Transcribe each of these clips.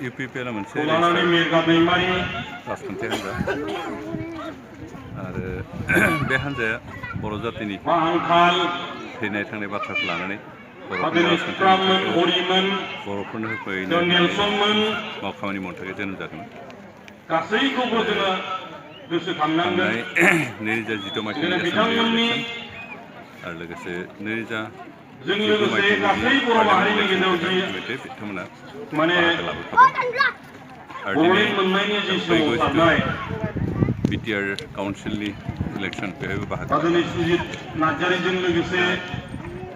UPPL मोनसे राजखान्थि हान्जा आरो बे हान्जाया बर' जातिनि थैनाय थांनाय बाथ्राखौ लानानै बर'फोरनो होफैनो खामानि मावनो थाखाय जोनोम जादोंमोन। थांनाय 2012 मायथाइनि एसेम्बलि इलेक्सन आरो लोगोसे 2019 मायथाइनि पार्लियामेन्ट इलेक्सनखौ बिथांमोना बाहागो लाबोखाबाय आरो दिनै 5 BTR काउन्सिलनि इलेक्सन बेवहायबो बाहागो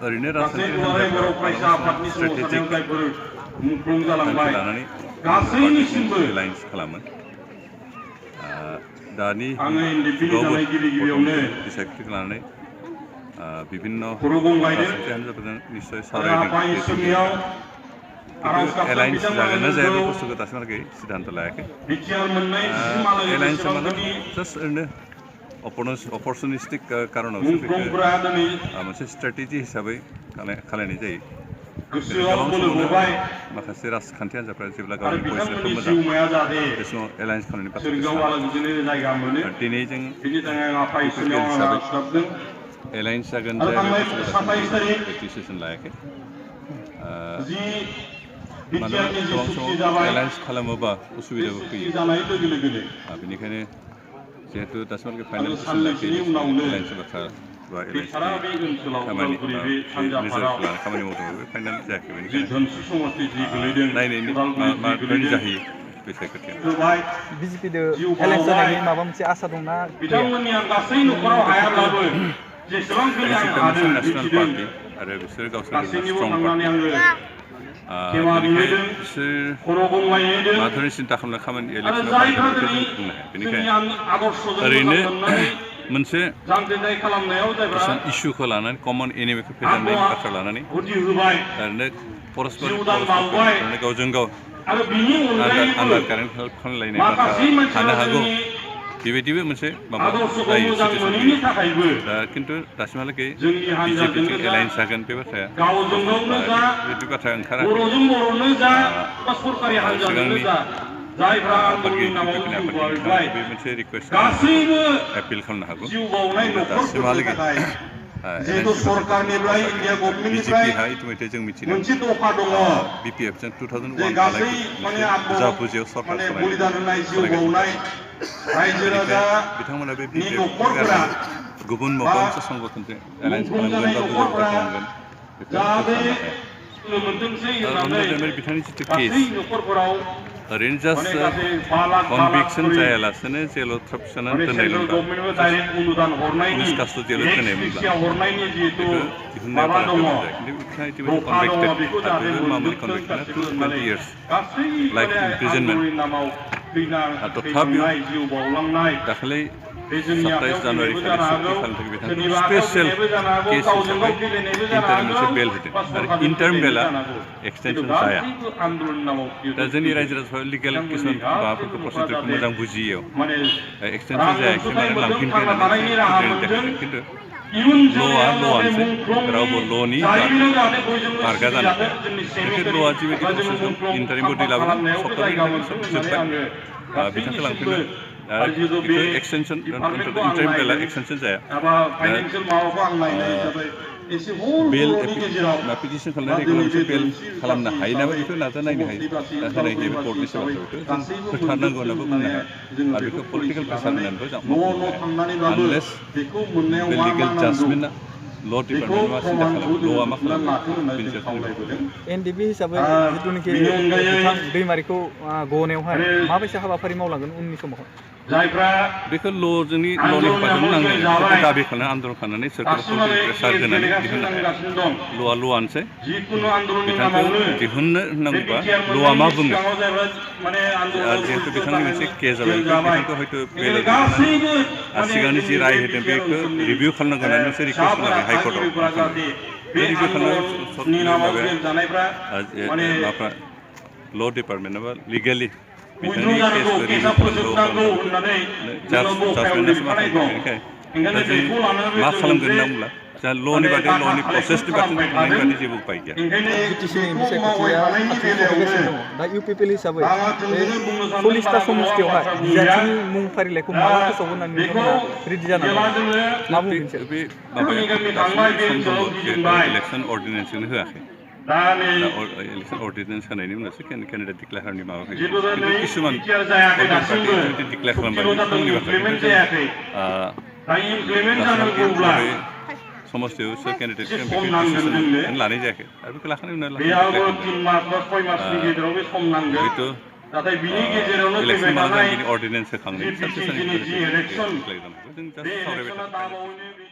ओरैनो राजखान्थि हान्जाफ्राव स्ट्रेटेजिक थांखि लानानै एलायन्स खालामो। दानि जुगावबो बिसायख'थिखौ लानानै বিভিন্ন राजखान्थि हान्जाफोरजों निश्चय सावरायदों। एलायन्स जागोन ना जाया बे बुस्थुखौ दासिमहालागै सिद्धान्त लायाखै। एलायन्सआ माने जास्ट ओरैनो अपरचुनिस्टिक कारनावसो बेखौ मोनसे स्ट्रेटेजि हिसाबै खालायनाय जायो। गोबां समावनो माखासे राजखान्थि हान्जाफ्रा जेब्ला गावनि पजिसनखौ मोजां बे समाव एलायन्स खालामनायनि बाथ्राखौ सानो। दिनै जों हिसाबै एलायन्स जागोन जाया बे बुस्थुखौ डिसिसन लायाखै। मानोना गोबां समाव एलायन्स खालामोबा उसुबिदाबो फैयो। बेनिखायनो जिहेतु दासिमहालागै फाइनाल डिसिसन लायाखै एलायन्सनि बाथ्रा बा एलायन्सनि खामानि बा नोजोरखौ लानानै खामानि मावदोंबाबो बे फाइनाल जायाखै। बेनिखायनो नायनायनि माबायदि जाहैयो बे सायख'थिया। बिजेपिजों एलायन्स जानायनि माबा मोनसे आसा दंना मोनसे नेसनेल पार्टि आरो बिसोर गावसोरनि स्ट्रं पार्टि बेनिखायनो बिसोर मा धरনের सिन्था खालामना खामानि इलेक्सनाव बाहायगोन बेखौ जों बुंनो हाया। बेनिखायनो ओरैनो मोनसे इस्युखौ लानानै कमन एनिमिखौ फेजेननायनि बाथ्रा लानानै ओरैनो परस्पर गावजों गाव आन्दार कारेन्ट हेल्प खालामलायनाय बाथ्रा थानो हागौ। बेबायदिबो मोनसे माबा जायो सिटुएसन। दा खिन्थु दासिमहालागै बिजेपिजों एलायन्स जागोन बे बाथ्राया बेबायदि बाथ्रा ओंखाराखै। सिगांनि बे मोनसे रिकुवेस्ट एपिल खालामनो हागौ। दासिमहालागै बिजेपिहा इतिमধ্যে जों मिथिदों बिपिएफजों 2001 हालागै बुजा बुजियाव सरकार सालायगासिनो। बिथांमोना बे बिपिएफखौ गारनानै गुबुन माबा मोनसे संगठनजों एलायन्स खालामगोन बा गुबुन खालामगोन बेखौ साननो हाया। बिथांनि जिथु केस ओरैनो जास्ट कनभिक्सन जायालासेनो जेलाव ट्राप सोनानै दोननायल'बा पुलिस कास्टडियाव दोननायमोनब्ला बेखौ दिहुननायाव बारा गोब्राब जायो। खिन्थु बिथाङा इतिमধ্যে कनभिक्टेड आरो मामुलि कनभिक्टेडआ 20 years लाइफ इमप्रिजनमेन्ट। तथापिও दाखालि 27 जानुवारि खालि सुक्ति खालामनो थाखाय बिथांखौ स्पेसियेल केस हिसाबै इन्टारिम मोनसे बेल होदों आरो इन्टारिम बेलआ एक्सटेनसन जाया। दा जोंनि रायजो राजाफ्रा लिगेल किसुमान माबाफोरखौ प्रसिडिउरखौ मोजां बुजियैयाव एक्सटेनसन जायाखै माने लांफिनखै होननानै देखायदों। खिन्थु ल'आनोसै रावबो ल'नि बारगा जानो हाया। बेखौ ल'आ जिबायदि प्रसेसआव इन्टारिम बडि लाबोदों सप्ताहनि जोब्बाय बिथांखौ लांफिनबाय आरो बेखौ एक्सटेनसन इन्टारिम बेलआ एक्सटेनसन जाया। बेल पिटिसन खालामनानै मोनसे बेल खालामनो हायो नामा बेखौ नाजानायनो हायो। दा होनाय गैया कर्टनि सोरबा बेखौ जों होथारनांगौ होननाबो बुंनो हाया आरो बेखौ पलिटिकेल प्रेसार होननानैबो जों बुंनो हाया। आनलेस बे लिगेल जाजमेन्टआ ल' डिपार्टमेन्टआ मा सिन्था खालामो ल'आ मा खालामो बेनि सायाव थांबाय। एनडिपि हिसाबै जिथुनाखि बिथां दैमारिखौ गनायावहाय माबायदि हाबाफारि मावलांगोन उननि समाव बेखौ ल'जोंनि ल'नि हेफाजाब नांगोन दाबि खालामनानै आन्दलन खालामनानै सोरखारखौ प्रेसार होनानै दिहुननो हाया। ल'आ ल'आनोसै बिथांखौ दिहुननो होनांगौबा ल'आ मा बुङो जिहेतु बिथांनि मोनसे केस जाबाय बिथांखौ हयथ' बेल दिहुननानै सिगांनि जि राय होदों बेखौ रिभिउ खालामनांगौ होननानै मोनसे रिकुवेस्ट खालामदों हाइकर्टआव। बे रिभिउ खालामनानै माबाफ्रा ल' डिपार्टमेन्ट बा लिगेलि बिथांनि केसखौ रिभिउ खालामनांगौ जाजमेन्टआसो मा खालामगोन। बेनिखायनो दा जों मा खालामगोन होनना बुंब्ला जा ल'नि बादै ल'नि प्रसेसनि बादै थांनायनि बादै जेबो उपाय गैया बिटिसिनि बिसायख'थिया सफैगासिनो दङ दा इउपिपिएल हिसाबै बे 40टा समस्थियावहाय बिजाथिनि मुं फारिलाइखौ माला फोसावगोन होननानै नोंथांमोना रेडि जानानै दङ मा बुंगोन बिसोर बे माबाया दासिम सम दङ जिहेतु इलेक्सन अर्डिनेन्सखौनो होआखै दा इलेक्सन अर्डिनेन्स होनायनि उनावसो केन्डिडेट डिक्लेयारनि माबा फैयो खिन्थु किसुमान पार्टि डिक्लेयार खालामबाय बिथांमोननि बाथ्रा समस्थियाव सोर केन्डिडेट लानाय जायाखै आरो बेखौ लाखांनायनि उनाव हयथ' इलेक्सन माला जागोन बिनि अर्डिनेन्स होखांनायनि सानसे साननै जों जास्ट सावरायबाय थादों